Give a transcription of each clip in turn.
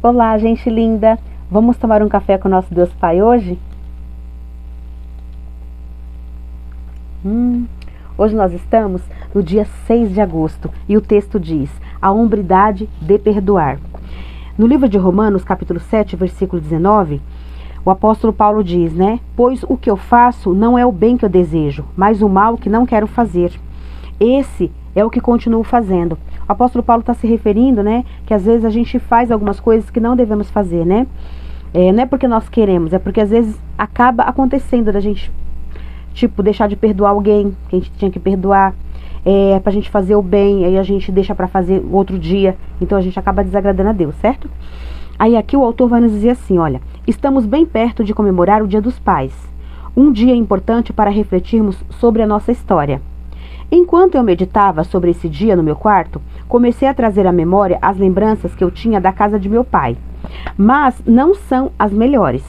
Olá, gente linda! Vamos tomar um café com o nosso Deus Pai hoje? Hoje nós estamos no dia 6 de agosto e o texto diz: a hombridade de perdoar. No livro de Romanos, capítulo 7, versículo 19, o apóstolo Paulo diz, Pois o que eu faço não é o bem que eu desejo, mas o mal que não quero fazer. Esse é o que continuo fazendo. O apóstolo Paulo está se referindo, que às vezes a gente faz algumas coisas que não devemos fazer, não é porque nós queremos, é porque às vezes acaba acontecendo da gente, deixar de perdoar alguém que a gente tinha que perdoar, pra gente fazer o bem, aí a gente deixa para fazer outro dia, então a gente acaba desagradando a Deus, certo? Aí aqui o autor vai nos dizer assim, olha, estamos bem perto de comemorar o Dia dos Pais, um dia importante para refletirmos sobre a nossa história. Enquanto eu meditava sobre esse dia no meu quarto, comecei a trazer à memória as lembranças que eu tinha da casa de meu pai, mas não são as melhores.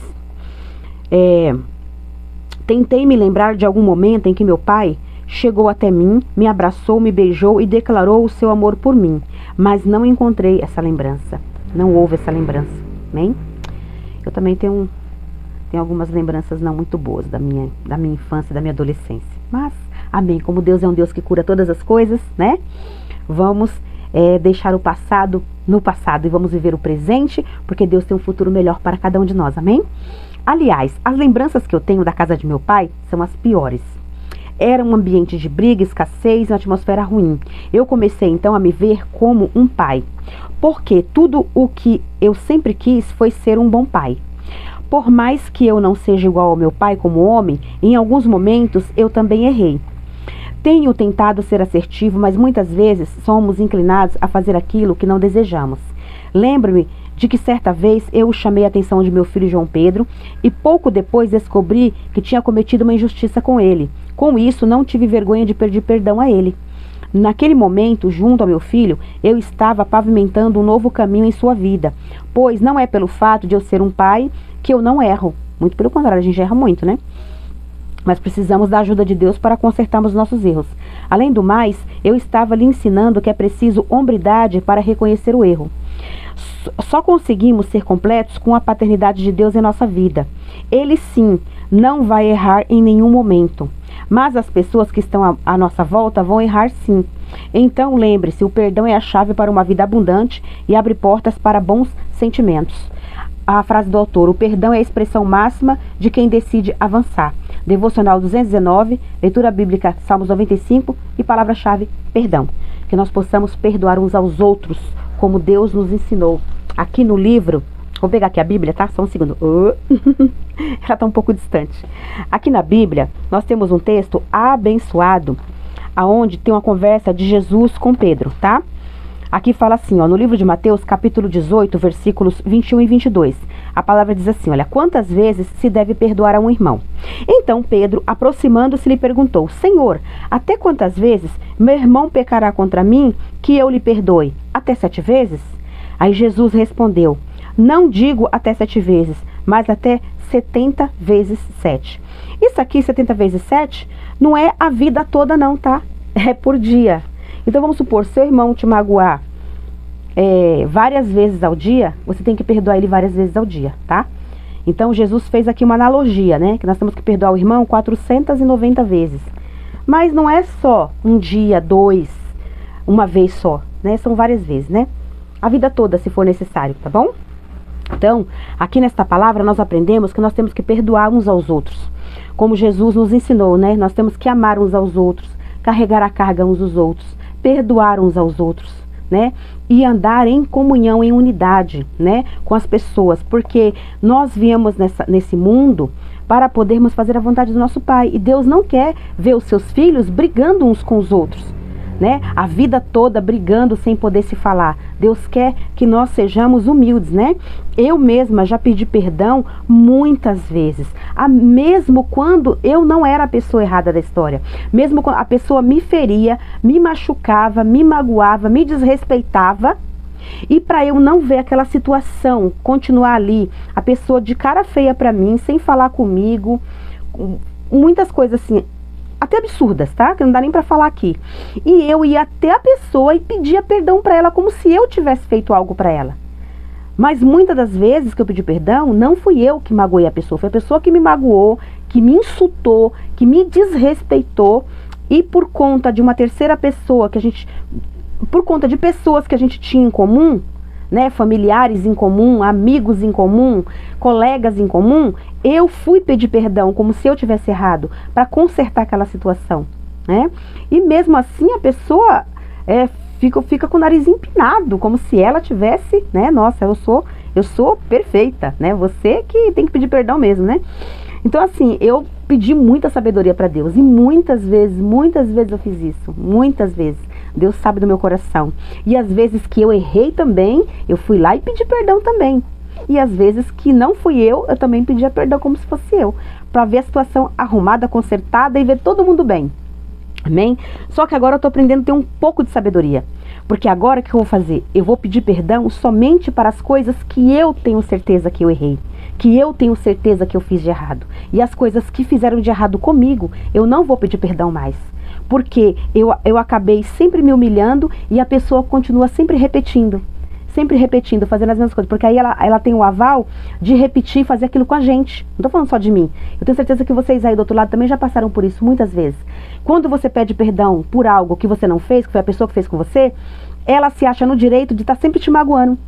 Tentei me lembrar de algum momento em que meu pai chegou até mim, me abraçou, me beijou e declarou o seu amor por mim, mas não encontrei essa lembrança. Não houve essa lembrança, amém? Eu também tenho algumas lembranças não muito boas da minha infância, da minha adolescência. Mas, amém, como Deus é um Deus que cura todas as coisas, Vamos deixar o passado no passado e vamos viver o presente, porque Deus tem um futuro melhor para cada um de nós, amém? Aliás, as lembranças que eu tenho da casa de meu pai são as piores. Era um ambiente de briga, escassez, uma atmosfera ruim. Eu comecei então a me ver como um pai, porque tudo o que eu sempre quis foi ser um bom pai. Por mais que eu não seja igual ao meu pai como homem, em alguns momentos eu também errei. Tenho tentado ser assertivo, mas muitas vezes somos inclinados a fazer aquilo que não desejamos. Lembro-me de que certa vez eu chamei a atenção de meu filho João Pedro e pouco depois descobri que tinha cometido uma injustiça com ele. Com isso, não tive vergonha de pedir perdão a ele. Naquele momento, junto ao meu filho, eu estava pavimentando um novo caminho em sua vida, pois não é pelo fato de eu ser um pai que eu não erro. Muito pelo contrário, a gente erra muito, Mas precisamos da ajuda de Deus para consertarmos nossos erros. Além do mais, eu estava lhe ensinando que é preciso hombridade para reconhecer o erro. Só conseguimos ser completos com a paternidade de Deus em nossa vida. Ele sim, não vai errar em nenhum momento. Mas as pessoas que estão à nossa volta vão errar sim. Então lembre-se, o perdão é a chave para uma vida abundante e abre portas para bons sentimentos. A frase do autor: o perdão é a expressão máxima de quem decide avançar. Devocional 219, leitura bíblica Salmos 95 e palavra-chave perdão. Que nós possamos perdoar uns aos outros, como Deus nos ensinou. Aqui no livro, vou pegar aqui a Bíblia, tá? Só um segundo. Ela está um pouco distante. Aqui na Bíblia, nós temos um texto abençoado, aonde tem uma conversa de Jesus com Pedro, tá? Aqui fala assim, no livro de Mateus, capítulo 18, versículos 21 e 22. A palavra diz assim, olha, quantas vezes se deve perdoar a um irmão? Então Pedro, aproximando-se, lhe perguntou, Senhor, até quantas vezes meu irmão pecará contra mim que eu lhe perdoe? Até 7 vezes? Aí Jesus respondeu, não digo até 7 vezes, mas até 70 vezes 7. Isso aqui, 70 vezes 7, não é a vida toda não, tá? É por dia. Então vamos supor, seu irmão te magoar várias vezes ao dia, você tem que perdoar ele várias vezes ao dia, tá? Então Jesus fez aqui uma analogia, que nós temos que perdoar o irmão 490 vezes. Mas não é só um dia, 2, uma vez só, São várias vezes, A vida toda, se for necessário, tá bom? Então, aqui nesta palavra nós aprendemos que nós temos que perdoar uns aos outros. Como Jesus nos ensinou, Nós temos que amar uns aos outros, carregar a carga uns dos outros, perdoar uns aos outros, e andar em comunhão, em unidade, com as pessoas, porque nós viemos nesse mundo para podermos fazer a vontade do nosso Pai, e Deus não quer ver os seus filhos brigando uns com os outros, a vida toda brigando sem poder se falar. Deus quer que nós sejamos humildes, Eu mesma já pedi perdão muitas vezes, mesmo quando eu não era a pessoa errada da história, mesmo quando a pessoa me feria, me machucava, me magoava, me desrespeitava, e para eu não ver aquela situação continuar ali, a pessoa de cara feia para mim, sem falar comigo, muitas coisas assim, até absurdas, tá? Que não dá nem pra falar aqui. E eu ia até a pessoa e pedia perdão pra ela, como se eu tivesse feito algo pra ela. Mas muitas das vezes que eu pedi perdão, não fui eu que magoei a pessoa, foi a pessoa que me magoou, que me insultou, que me desrespeitou, e por conta de uma terceira pessoa por conta de pessoas que a gente tinha em comum, né, familiares em comum, amigos em comum, colegas em comum, eu fui pedir perdão como se eu tivesse errado, para consertar aquela situação, né? E mesmo assim a pessoa fica com o nariz empinado, como se ela tivesse, né? Nossa, eu sou perfeita, né? Você que tem que pedir perdão mesmo, né? Então assim, eu pedi muita sabedoria para Deus, e muitas vezes eu fiz isso, muitas vezes. Deus sabe do meu coração. E às vezes que eu errei também, eu fui lá e pedi perdão também. E às vezes que não fui eu também pedia perdão como se fosse eu, para ver a situação arrumada, consertada e ver todo mundo bem. Amém? Só que agora eu tô aprendendo a ter um pouco de sabedoria. Porque agora o que eu vou fazer? Eu vou pedir perdão somente para as coisas que eu tenho certeza que eu errei, que eu tenho certeza que eu fiz de errado. E as coisas que fizeram de errado comigo, eu não vou pedir perdão mais. Porque eu acabei sempre me humilhando e a pessoa continua sempre repetindo, fazendo as mesmas coisas. Porque aí ela tem o aval de repetir e fazer aquilo com a gente. Não tô falando só de mim. Eu tenho certeza que vocês aí do outro lado também já passaram por isso muitas vezes. Quando você pede perdão por algo que você não fez, que foi a pessoa que fez com você, ela se acha no direito de estar sempre te magoando,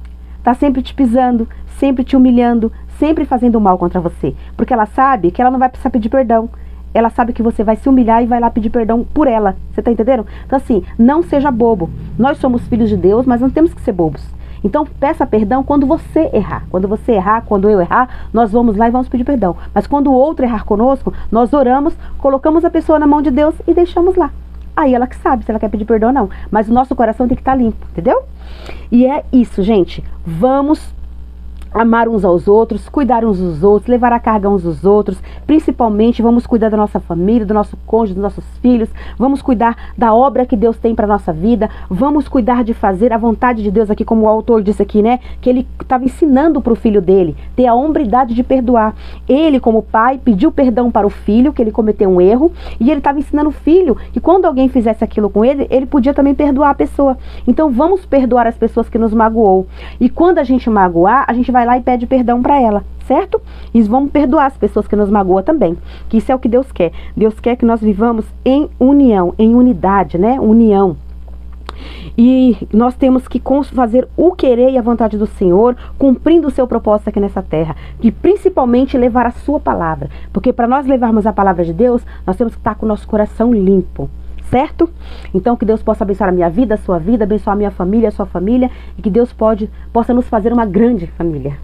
tá sempre te pisando, sempre te humilhando, sempre fazendo mal contra você. Porque ela sabe que ela não vai precisar pedir perdão. Ela sabe que você vai se humilhar e vai lá pedir perdão por ela. Você tá entendendo? Então assim, não seja bobo. Nós somos filhos de Deus, mas não temos que ser bobos. Então peça perdão quando você errar. Quando você errar, quando eu errar, nós vamos lá e vamos pedir perdão. Mas quando o outro errar conosco, nós oramos, colocamos a pessoa na mão de Deus e deixamos lá. Aí ela que sabe se ela quer pedir perdão ou não. Mas o nosso coração tem que estar limpo, entendeu? E é isso, gente. Vamos amar uns aos outros, cuidar uns dos outros, levar a carga uns dos outros. Principalmente vamos cuidar da nossa família, do nosso cônjuge, dos nossos filhos. Vamos cuidar da obra que Deus tem para nossa vida. Vamos cuidar de fazer a vontade de Deus aqui, como o autor disse aqui, né? Que ele estava ensinando para o filho dele, ter a hombridade de perdoar. Ele, como pai, pediu perdão para o filho, que ele cometeu um erro. E ele estava ensinando o filho que quando alguém fizesse aquilo com ele, ele podia também perdoar a pessoa. Então vamos perdoar as pessoas que nos magoou. E quando a gente magoar, a gente vai lá e pede perdão para ela, certo? E vamos perdoar as pessoas que nos magoam também, que isso é o que Deus quer. Deus quer que nós vivamos em união, em unidade, né? União. E nós temos que fazer o querer e a vontade do Senhor, cumprindo o seu propósito aqui nessa terra, e principalmente levar a sua palavra, porque para nós levarmos a palavra de Deus, nós temos que estar com o nosso coração limpo. Certo? Então que Deus possa abençoar a minha vida, a sua vida, abençoar a minha família, a sua família, e que Deus possa nos fazer uma grande família.